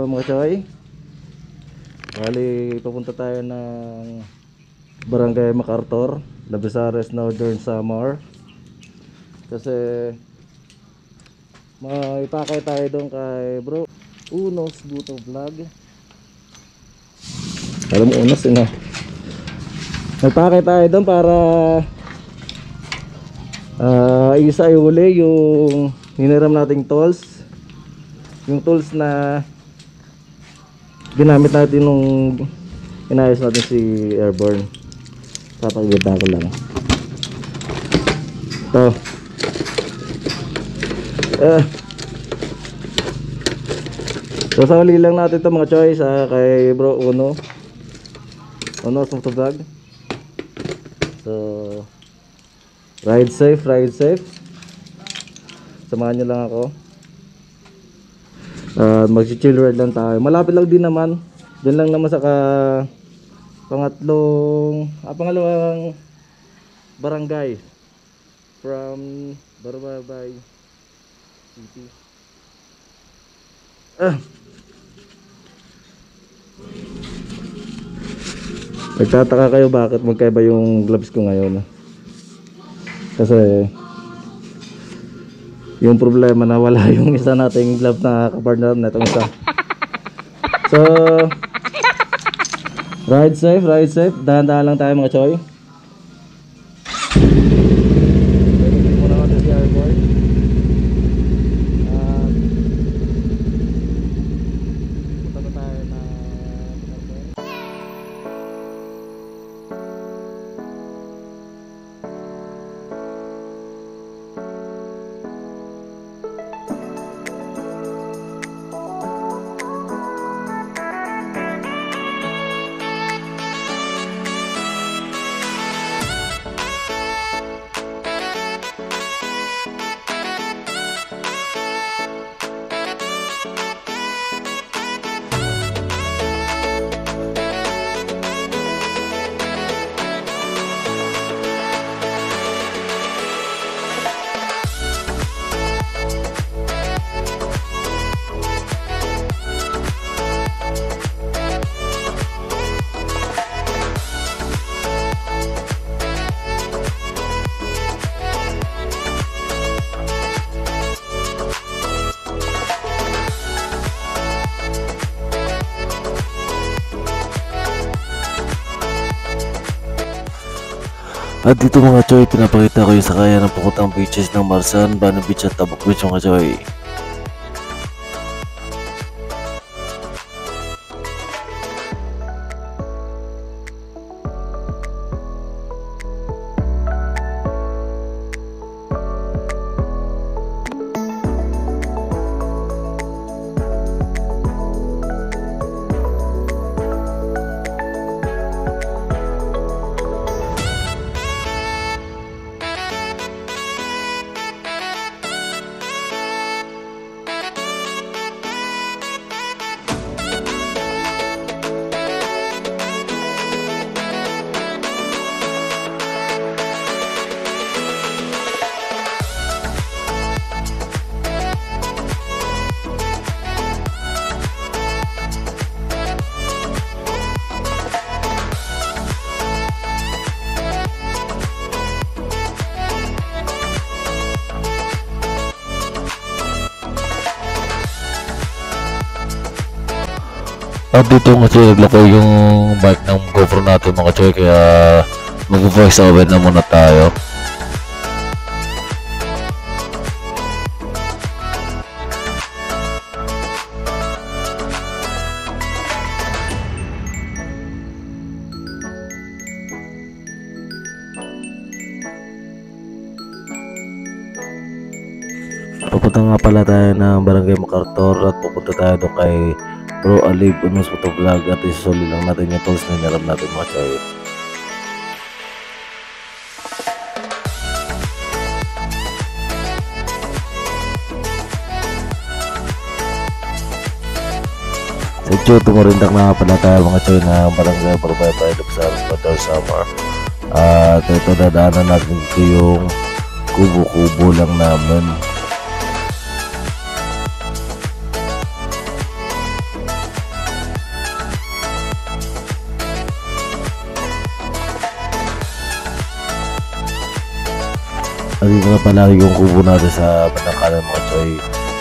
mga choy, bali papunta tayo ng Barangay MacArthur, Labezares, Northern Samar. Kasi maipakay tayo doon kay bro Unos Buto Vlog. Alam mo Unos yun ah. Nagpakay tayo doon para isa iuli yung hiniram nating tools. Yung tools na ginamit natin nung inayos natin si Airborne. Papagita ko lang ito. Sasali lang natin ito mga choice kay bro Uno Motovlog. So ride safe, ride safe. Samahan nyo lang ako. Mag-chill ride lang tayo. Malapit lang din naman. Diyan lang naman sa pangalawang barangay from Barbabay City. Nagtataka kayo bakit magkaiba yung gloves ko ngayon. Kasi yung problema na wala yung isa nating glove na kapartner na itong isa. So ride safe, ride safe. Dahan-dahan lang tayo mga choy. Pwede muna natin si Airborne. Punta na tayo na at dito mga choy, pinapakita ko yung sakaya ng pakuntang beaches ng Marsan, Banang Beach at Tabuk Beach mga choy. At dito kasi naglako yung bike ng GoPro natin mga choy, kaya mag-voice over na muna tayo. Pupunta nga pala tayo ng Barangay MacArthur at pupunta tayo doon kay Bro Alib Unos Motovlog at isusuli lang natin yung tools na hiniram natin mga choy. Medyo tumurindak na pala tayo mga choy na Barangay Barbabay, Labezares, Northern Samar. At ito dadaanan natin dito yung kubo-kubo lang namin. Nandito na pala yung kubo natin sa bandang kanan mga choy.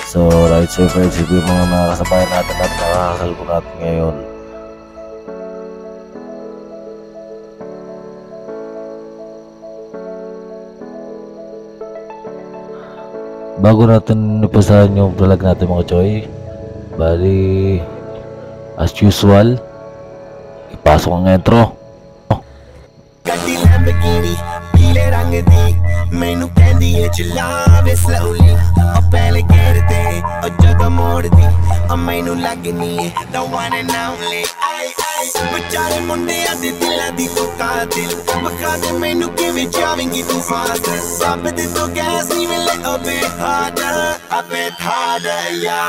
So right so friends, ito yung mga nakakasabayan natin at nakakasalbo natin ngayon. Bago natin ipasahan yung vlog natin mga choy, bali as usual, ipasok ang intro. ਗੱਡੀ ਲੈਂਬਰਗਿਨੀ ਪੀਲੇ ਰੰਗ ਦੀ ਮੈਨੂੰ ਕਹਿੰਦੀ ਏ ਚਲਾ ਵੇ ਸਲੋਲੀ ਉਹ ਪਹਿਲੇ ਗੇੜ ਤੇ ਉਹ ਜਦੋਂ ਮੋੜਦੀ ਉਹ ਮੈਨੂੰ ਲੱਗਨੀ ਏ the one and only ਆਈ ਆਈ ਵਿਚਾਰੇ ਮੁੰਡਿਆਂ ਦੇ ਦਿਲਾਂ ਦੀ ਤੂੰ ਕਾਤਿਲ ਵਖਾ ਦੇ ਮੈਨੂੰ ਕਿਵੇਂ ਜਾਵੇਂਗੀ ਤੂੰ ਫਾਸਟ ਰੱਬ ਦੇ ਤੋਂ ਗੈਸ ਨਹੀਂ ਮਿਲੇ a bit harder yo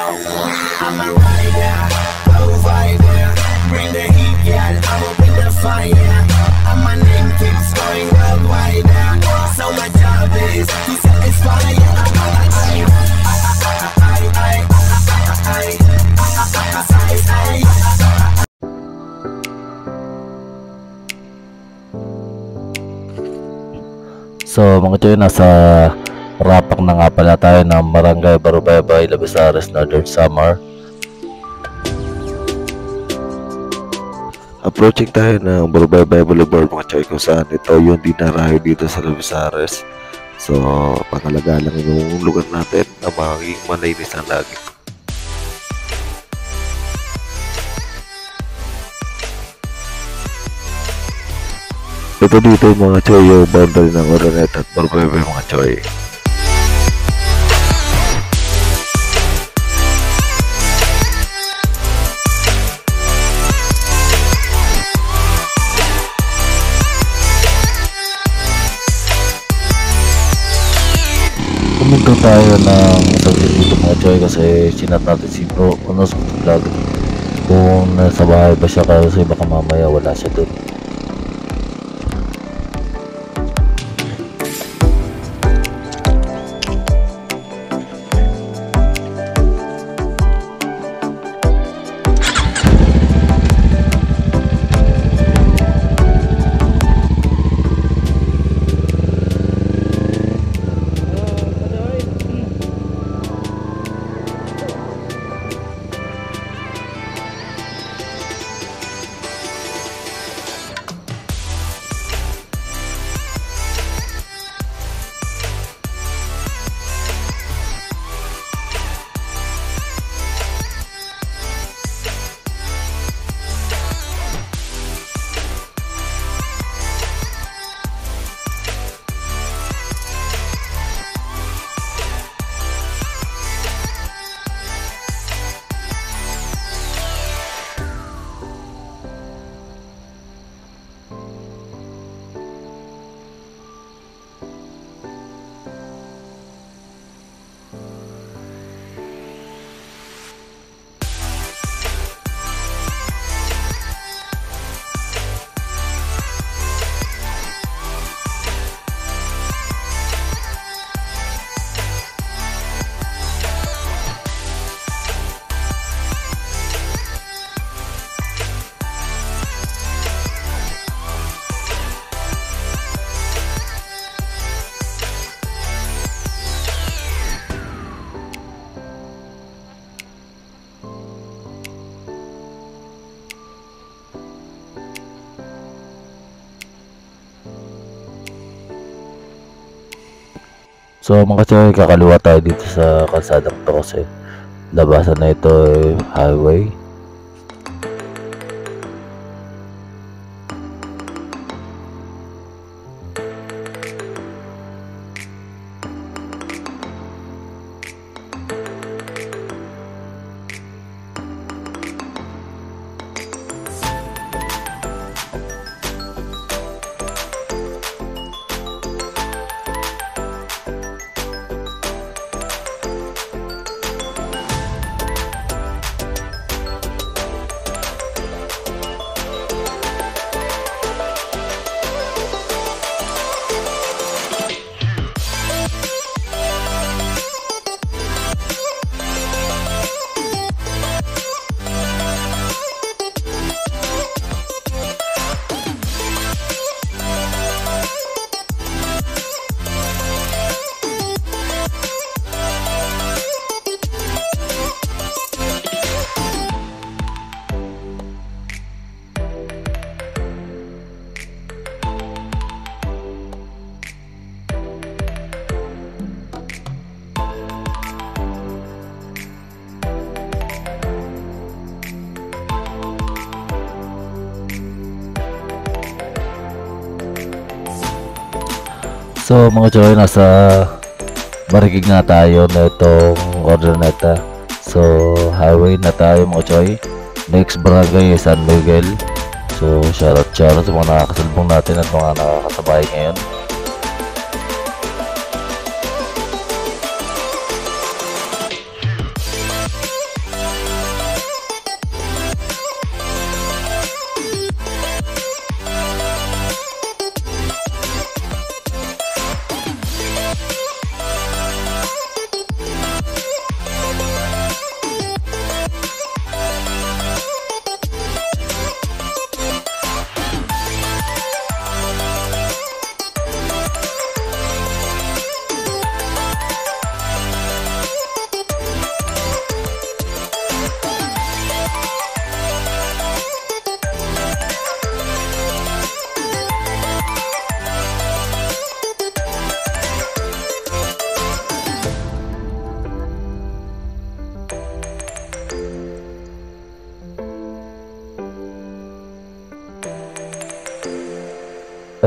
I'm a rider provider bring the heat girl I'ma bring the fire and my name keeps going worldwide. So my job is to satisfy. So mga choy, nasa rapak na nga pala tayo ng Barangay Barubaybay, Labezares, Northern Samar. Approaching tayo ng Barubaybay Boulevard mga choy, kung saan ito yung dinarayo dito sa Labezares. So pangalaga lang yung lugar natin na magiging malinis ang lagi. Ito dito mga choy yung boundary ng Oronet at Barubaybay mga choy. Pumunta tayo ng saglit dito mga choy kasi sinat natin si Bro Unos Vlog kung nasa bahay ba siya, kasi baka mamaya wala siya dun. So mga choy, kakaliwa tayo dito sa kalsadang to kasi labasan na ito ay highway. So mga choy, nasa Marikig na tayo na itong Ordoneta. So highway na tayo mga choy. Next barangay is San Miguel. So shoutout sa mga nakakasalubong natin at mga nakakasabay ngayon.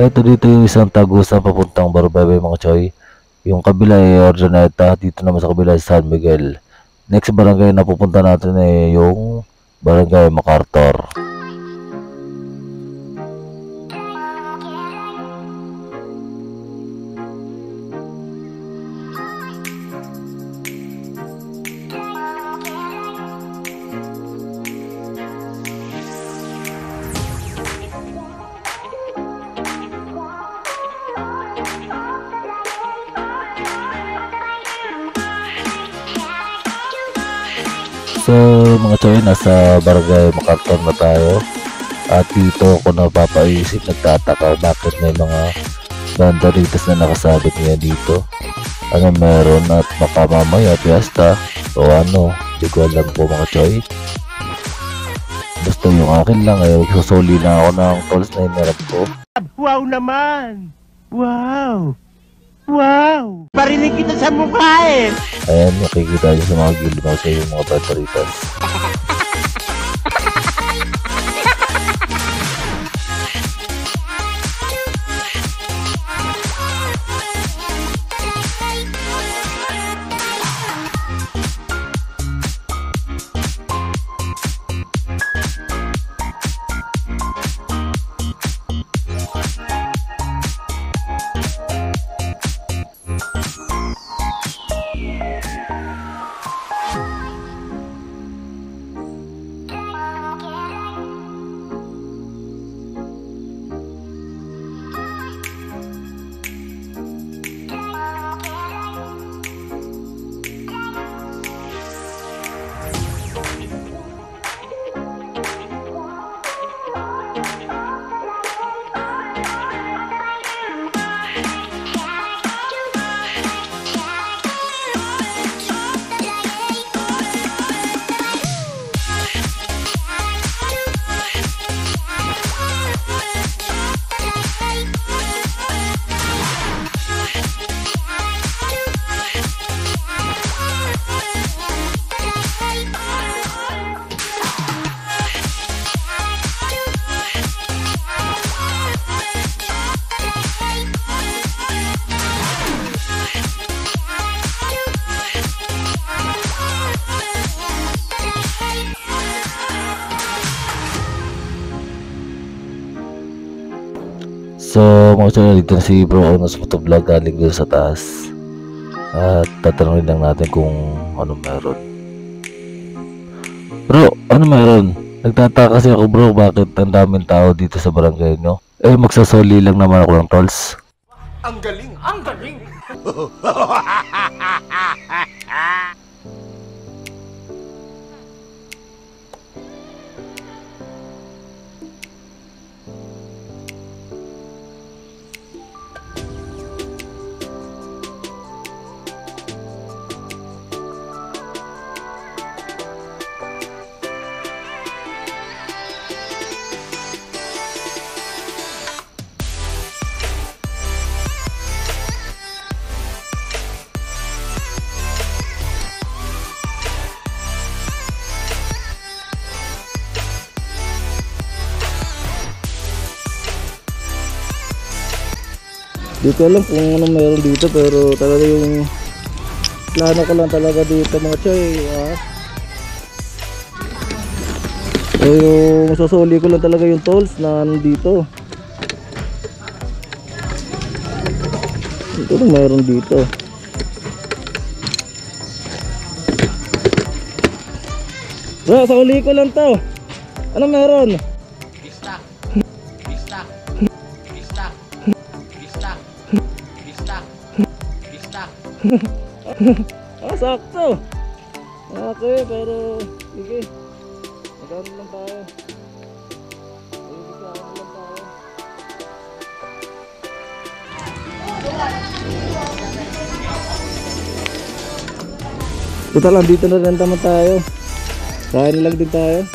Ito dito yung isang tagusan papuntang Barubaybay mga choy. Yung kabila ay Ordoneta, dito naman sa kabila ay San Miguel. Next barangay na pupunta natin ay yung Barangay MacArthur. So mga choy, nasa Barangay MacArthur na tayo. At dito ako napapaisip, nagtataka bakit may mga banderitas na nakasabit niya dito. Ano meron at baka mamaya piyesta o ano, di ko alam po mga choy. Basta yung akin lang ay susuli na ako ng tolls na inirap ko. Wow naman! Wow! Wow! Parinig kita sa mukha eh! Ayan, makikita nyo sa mga gilid sa yung mga banderitas. So mga choy, dito na si Bro Onos Motovlog galing doon sa taas. At tatanungin lang natin kung ano meron. Bro, ano meron? Nagtataka kasi ako bro, bakit ang daming tao dito sa barangay nyo? Eh magsasoli lang naman ako ng tolls. Ang galing! Ang galing! Di ko alam kung ano meron dito, pero talaga yung plano ko lang talaga dito mga choy. So yung susuli ko lang talaga yung tools na nandito. Ito lang meron dito. Bro, sa uli ko lang to. Ano meron? Bistak. Bistak. Bistak. Bistak. Bistak. Bistak. Sakto. Okay, pero sige. Magkano lang tayo. Magkano lang tayo. Total lang, dito na rin naman tayo. Kain lang din tayo.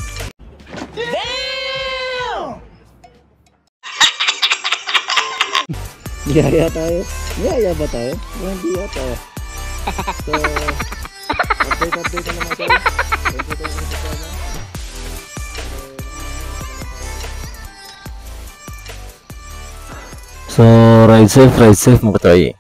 Yaya tayo. Yaya ba tayo? Hindi yata. So, update na naman tayo. So, ride safe mga choy.